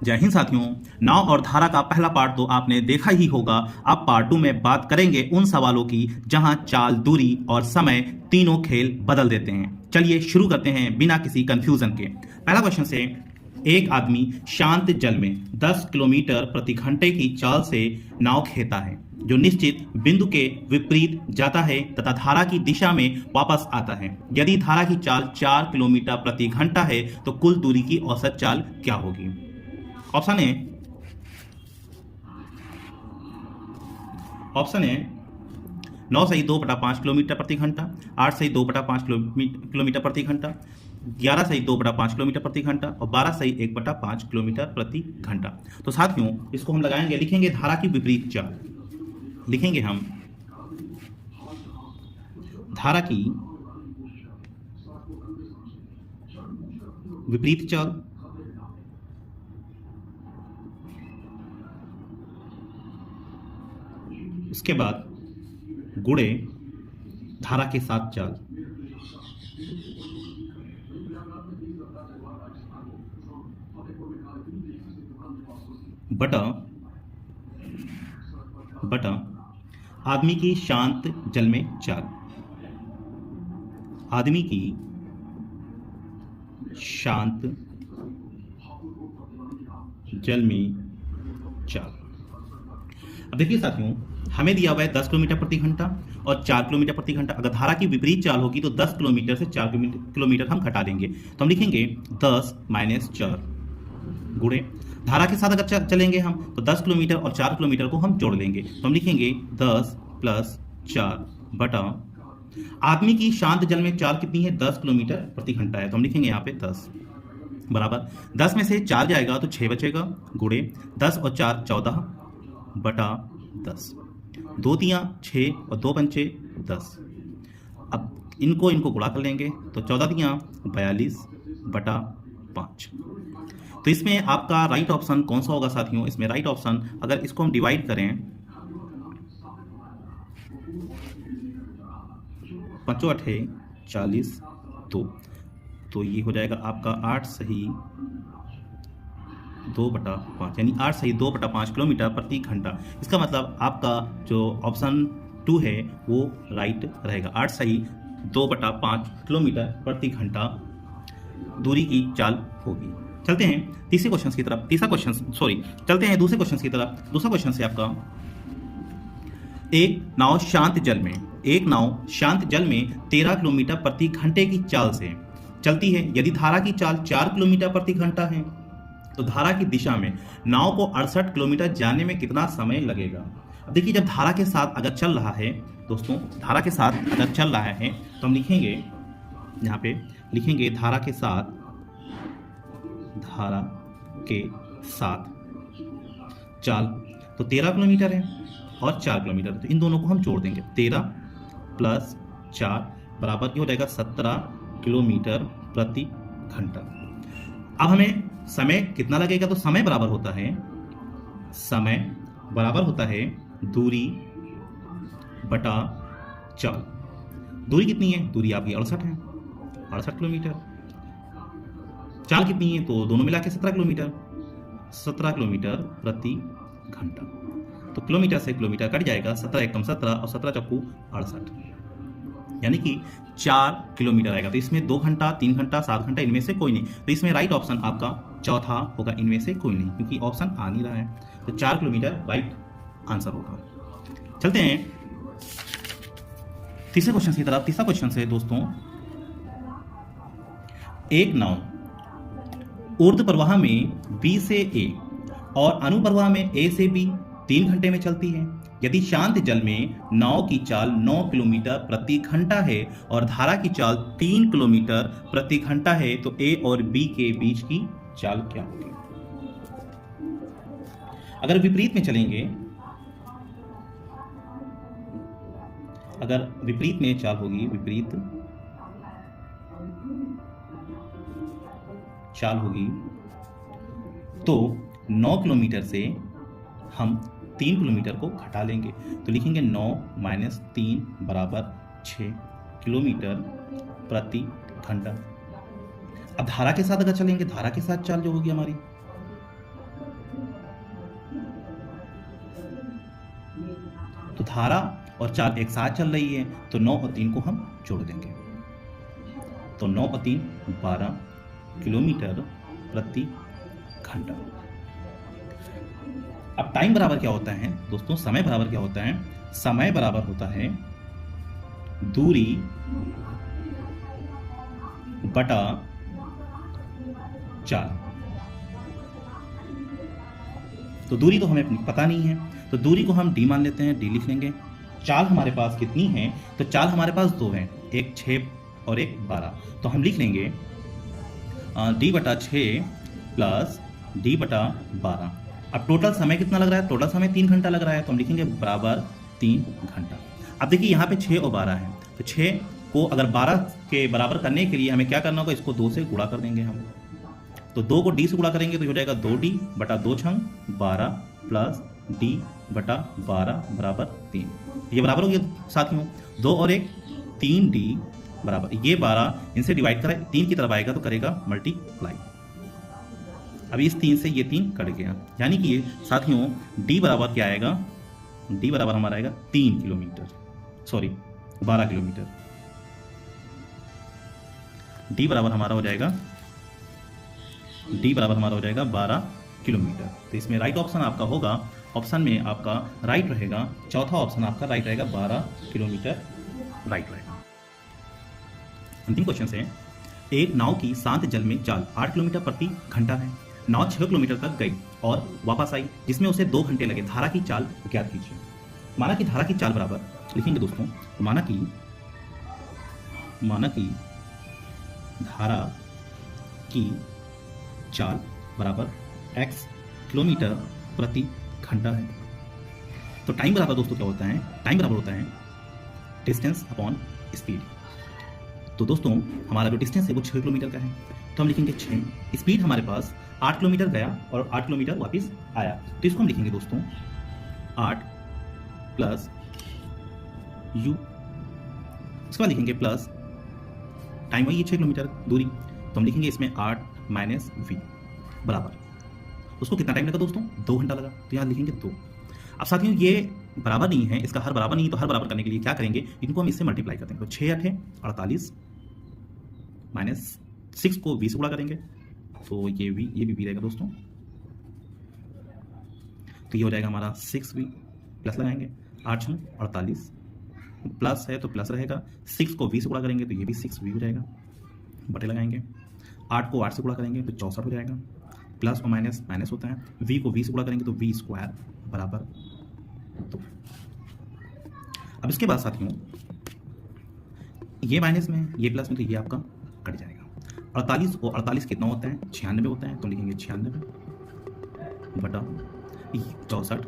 जय हिंद साथियों। नाव और धारा का पहला पार्ट तो आपने देखा ही होगा। अब पार्ट 2 में बात करेंगे उन सवालों की जहां चाल, दूरी और समय तीनों खेल बदल देते हैं। चलिए शुरू करते हैं बिना किसी कंफ्यूजन के। पहला क्वेश्चन से, एक आदमी शांत जल में 10 किलोमीटर प्रति घंटे की चाल से नाव खेता है जो निश्चित बिंदु के विपरीत जाता है तथा धारा की दिशा में वापस आता है। यदि धारा की चाल 4 किलोमीटर प्रति घंटा है तो कुल दूरी की औसत चाल क्या होगी? ऑप्शन है 9 सही 2/5 किलोमीटर प्रति घंटा, 8 सही 2/5 किलोमीटर प्रति घंटा, 11 सही 2/5 किलोमीटर प्रति घंटा और 12 सही 1/5 किलोमीटर प्रति घंटा। तो साथियों इसको हम लगाएंगे, लिखेंगे धारा की विपरीत चाल। लिखेंगे हम धारा की विपरीत चाल उसके बाद गुणे धारा के साथ चाल बटा आदमी की शांत जल में चाल। आदमी की शांत जल में चाल। अब देखिए साथियों, हमें दिया हुआ है 10 किलोमीटर प्रति घंटा और 4 किलोमीटर प्रति घंटा। अगर धारा की विपरीत चाल होगी तो 10 किलोमीटर से 4 किलोमीटर हम घटा देंगे। तो हम लिखेंगे 10 - 4 गुणे धारा के साथ अगर चलेंगे हम तो 10 किलोमीटर और 4 किलोमीटर को हम जोड़ लेंगे। तो हम लिखेंगे 10 + 4 बटा आदमी की शांत जल में चाल कितनी है? 10 किलोमीटर प्रति घंटा है। तो हम लिखेंगे यहाँ पे 10 बराबर 10 में से 4 जाएगा तो 6 बचेगा, गुणे 10 और 4 14 बटा 10। 2 तियाँ 6 और 2 पंचे 10। अब इनको गुणा कर लेंगे तो 14 तियाँ 42 बटा 5। तो इसमें आपका राइट ऑप्शन कौन सा होगा साथियों? इसमें राइट ऑप्शन, अगर इसको हम डिवाइड करें 5 × 8 = 40 2, तो ये हो जाएगा आपका 8 सही 2/5, यानी 8 सही 2/5 किलोमीटर प्रति घंटा। इसका मतलब आपका जो ऑप्शन 2 है वो राइट रहेगा। 8 सही 2/5 किलोमीटर प्रति घंटा दूरी की चाल होगी। चलते हैं तीसरे क्वेश्चन की तरफ। चलते हैं दूसरे क्वेश्चन की तरफ। दूसरा क्वेश्चन से आपका, एक नाव शांत जल में 13 किलोमीटर प्रति घंटे की चाल से चलती है। यदि धारा की चाल 4 किलोमीटर प्रति घंटा है तो धारा की दिशा में नाव को 68 किलोमीटर जाने में कितना समय लगेगा? अब देखिए, जब धारा के साथ अगर चल रहा है दोस्तों, धारा के साथ अगर चल रहा है तो हम लिखेंगे यहाँ पे, लिखेंगे धारा के साथ चाल। तो 13 किलोमीटर है और 4 किलोमीटर, तो इन दोनों को हम जोड़ देंगे। 13 + 4 बराबर ये हो जाएगा 17 किलोमीटर प्रति घंटा। अब हमें समय कितना लगेगा? तो समय बराबर होता है दूरी बटा चाल। दूरी कितनी है? दूरी आपकी 68 है, 68 किलोमीटर। चाल कितनी है? तो दोनों मिला के 17 किलोमीटर प्रति घंटा। तो किलोमीटर से किलोमीटर कट जाएगा, 17 × 17 और 17 × 68, यानी कि 4 किलोमीटर आएगा। तो इसमें 2 घंटा, 3 घंटा, 7 घंटा इनमें से कोई नहीं। तो इसमें राइट ऑप्शन आपका चौथा होगा, इनमें से कोई नहीं, क्योंकि ऑप्शन आ नहीं रहा है। तो 4 किलोमीटर राइट आंसर होगा। चलते हैं तीसरे क्वेश्चन की तरफ। तीसरा क्वेश्चन है दोस्तों, एक नाव ऊर्ध्व प्रवाह में B से A और अनुप्रवाह में A से B 3 घंटे में चलती है। यदि शांत जल में नाव की चाल 9 किलोमीटर प्रति घंटा है और धारा की चाल 3 किलोमीटर प्रति घंटा है तो A और B के बीच की चाल क्या होगी? अगर विपरीत में चलेंगे, अगर विपरीत में चाल होगी, विपरीत चाल होगी तो 9 किलोमीटर से हम 3 किलोमीटर को घटा लेंगे। तो लिखेंगे 9 - 3 बराबर 6 किलोमीटर प्रति घंटा। अब धारा के साथ अगर चलेंगे, धारा के साथ चाल जो होगी हमारी तो धारा और चाल एक साथ चल रही है, तो 9 और 3 को हम जोड़ देंगे, तो 9 और 3 12 किलोमीटर प्रति घंटा। अब टाइम बराबर क्या होता है दोस्तों, समय बराबर क्या होता है, समय बराबर होता है दूरी बटा चाल। तो दूरी तो हमें पता नहीं है, तो दूरी को हम d मान लेते हैं, d लिख लेंगे। चाल हमारे पास कितनी है, तो चाल हमारे पास 2 है, एक 6 और एक 12, तो हम लिख लेंगे d बटा 6 प्लस d बटा 12। अब टोटल समय कितना लग रहा है, टोटल समय 3 घंटा लग रहा है, तो हम लिखेंगे बराबर 3 घंटा। अब देखिए यहाँ पे 6 और 12 है, तो 6 को अगर 12 के बराबर करने के लिए हमें क्या करना होगा, इसको 2 से गुणा कर देंगे हम। तो 2 को d से गुणा करेंगे तो हो जाएगा 2d बटा 2 छंग 12 प्लस d बटा 12 बराबर 3। ये बराबर हो गया साथियों, 2 और 1 3d बराबर ये 12, इनसे डिवाइड करें 3 की तरफ आएगा तो करेगा मल्टीप्लाई। अभी इस 3 से ये 3 कट गया, यानी कि ये साथियों d बराबर क्या आएगा, d बराबर हमारा आएगा 3 किलोमीटर, सॉरी 12 किलोमीटर। d बराबर हमारा हो जाएगा, d बराबर हमारा हो जाएगा 12 किलोमीटर। तो इसमें राइट ऑप्शन आपका होगा, ऑप्शन में आपका राइट रहेगा, चौथा ऑप्शन आपका राइट रहेगा, 12 किलोमीटर राइट रहेगा। अंतिम क्वेश्चन है, एक नाव की शांत जल में चाल 8 किलोमीटर प्रति घंटा है। नाव 6 किलोमीटर तक गई और वापस आई, जिसमें उसे 2 घंटे लगे। धारा की चाल ज्ञात कीजिए। माना कि धारा की चाल बराबर लिखेंगे दोस्तों, माना कि धारा की चाल बराबर x किलोमीटर प्रति घंटा है। तो टाइम बराबर दोस्तों क्या होता है, टाइम बराबर होता है डिस्टेंस अपॉन स्पीड। तो दोस्तों हमारा जो डिस्टेंस है वो 6 किलोमीटर का है, तो हम लिखेंगे 6, स्पीड हमारे पास 8 किलोमीटर गया और 8 किलोमीटर वापस आया, तो इसको हम लिखेंगे दोस्तों 8 प्लस u, इसके बाद लिखेंगे प्लस टाइम वही 6 किलोमीटर दूरी, तो हम लिखेंगे इसमें 8 माइनस v बराबर, उसको कितना टाइम लगा दोस्तों, 2 घंटा लगा, तो यहाँ लिखेंगे 2। अब साथियों ये बराबर नहीं है, इसका हर बराबर नहीं है, तो हर बराबर करने के लिए क्या करेंगे, इनको हम इससे मल्टीप्लाई करते हैं। तो 6 8 48 माइनस 6 को 20 से गुणा करेंगे, तो ये भी रहेगा दोस्तों, तो ये हो जाएगा हमारा 6v प्लस लगाएंगे, 8 6 48 प्लस है तो प्लस रहेगा, 6 को 20 से गुणा करेंगे तो ये भी 6v हो जाएगा, बटे लगाएंगे, 8 को 8 से गुणा करेंगे तो 64 हो जाएगा, प्लस और माइनस माइनस होता है, v को 20 से गुणा करेंगे तो v स्क्वायर बराबर 2। अब इसके बाद साथियों ये माइनस में ये प्लस में, तो ये आपका कट जाएगा। 48 और 48 कितना होता है, 96 होता है, तो लिखेंगे 96 बटा 64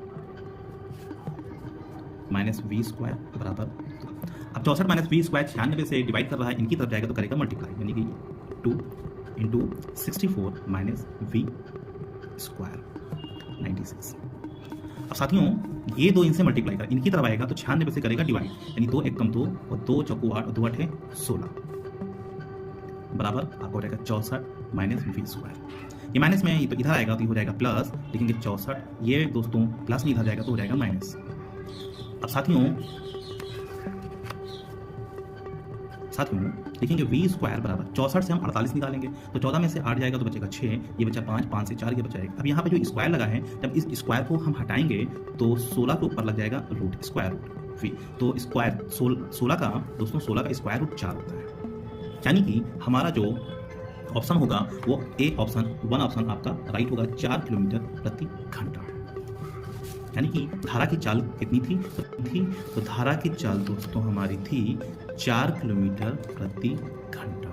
माइनस v स्क्वायर बराबर 2। अब 64 माइनस v स्क्वायर 96 से डिवाइड कर रहा है, इनकी तरफ जाएगा तो करेगा मल्टीप्लाई, यानी कि 2 इंटू 64 माइनस v स्क्वायर 96। अब साथियों ये 2 इनसे मल्टीप्लाई कर, इनकी तरफ आएगा तो 96 से करेगा डिवाइड, यानी 2 1 कम 2 और 2 चौको 8 और 2 8 16 बराबर आपका हो जाएगा 64 माइनस v स्क्वायर। ये माइनस में तो इधर आएगा तो ये हो जाएगा प्लस, लिखेंगे 64, ये दोस्तों प्लस में इधर जाएगा तो हो जाएगा माइनस। अब साथियों लिखेंगे v स्क्वायर बराबर 64 से हम 48 निकालेंगे, तो 14 में से 8 जाएगा तो बचेगा 6, ये बचा 5, 5 से 4 ये बचा 1। अब यहाँ पे जो स्क्वायर लगा है, जब इस स्क्वायर को हम हटाएंगे तो 16 के ऊपर लग जाएगा रूट, स्क्वायर रूट v, तो स्क्वायर 16 का दोस्तों 16 का स्क्वायर रूट 4 होता है, यानी कि हमारा जो ऑप्शन होगा वो ए ऑप्शन 1 ऑप्शन आपका राइट होगा, 4 किलोमीटर प्रति घंटा। यानी कि धारा की चाल कितनी थी, तो धारा की चाल दोस्तों हमारी थी 4 किलोमीटर प्रति घंटा।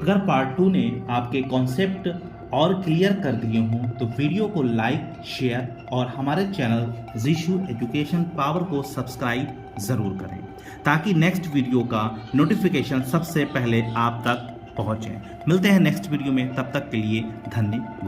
अगर पार्ट 2 ने आपके कॉन्सेप्ट और क्लियर कर दिए हों तो वीडियो को लाइक शेयर और हमारे चैनल जीशु एजुकेशन पावर को सब्सक्राइब ज़रूर करें, ताकि नेक्स्ट वीडियो का नोटिफिकेशन सबसे पहले आप तक पहुंचे। मिलते हैं नेक्स्ट वीडियो में, तब तक के लिए धन्यवाद।